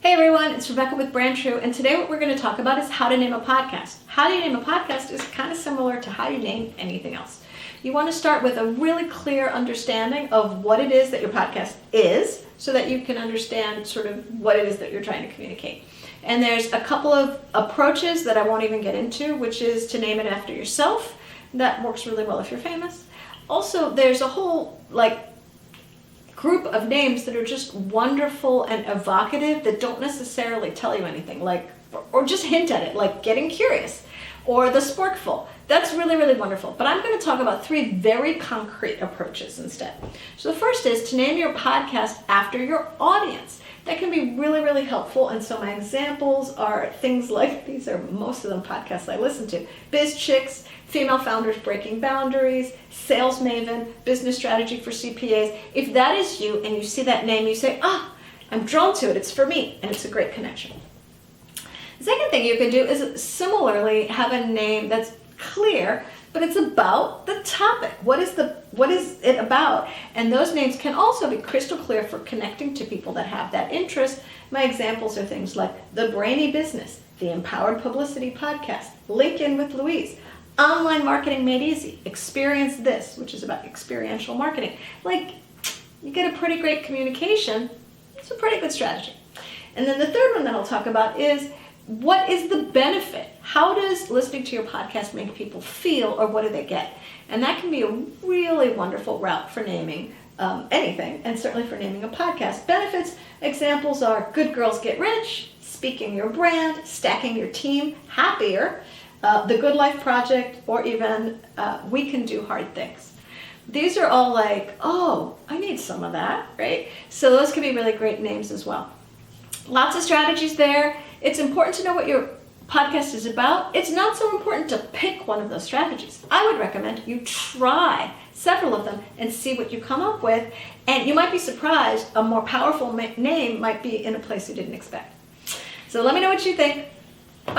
Hey everyone, it's Rebecca with BrandTrue, and today what we're going to talk about is how to name a podcast. How do you name a podcast is kind of similar to how you name anything else. You want to start with a really clear understanding of what it is that your podcast is, so that you can understand sort of what it is that you're trying to communicate. And there's a couple of approaches that I won't even get into, which is to name it after yourself. That works really well if you're famous. Also, there's a whole group of names that are just wonderful and evocative that don't necessarily tell you anything, or just hint at it, like Getting Curious or The Sporkful. That's really, really wonderful. But I'm going to talk about three very concrete approaches instead. So the first is to name your podcast after your audience. That can be really, really helpful. And so my examples are things like, these are most of them podcasts I listen to: Biz Chicks, Female Founders Breaking Boundaries, Sales Maven, Business Strategy for CPAs. If that is you and you see that name, you say, I'm drawn to it, it's for me, and it's a great connection. The second thing you can do is similarly have a name that's clear, but it's about the topic. What is it about? And those names can also be crystal clear for connecting to people that have that interest. My examples are things like The Brainy Business, The Empowered Publicity Podcast, LinkedIn with Louise, Online Marketing Made Easy, Experience This, which is about experiential marketing. You get a pretty great communication. It's a pretty good strategy. And then the third one that I'll talk about is, what is the benefit? How does listening to your podcast make people feel, or what do they get? And that can be a really wonderful route for naming anything, and certainly for naming a podcast. Benefits examples are Good Girls Get Rich, Speaking Your Brand, Stacking Your Team, Happier, The Good Life Project, or even We Can Do Hard Things. These are all I need some of that, right? So those can be really great names as well. Lots of strategies there. It's important to know what your podcast is about. It's not so important to pick one of those strategies. I would recommend you try several of them and see what you come up with. And you might be surprised, a more powerful name might be in a place you didn't expect. So let me know what you think. Bye.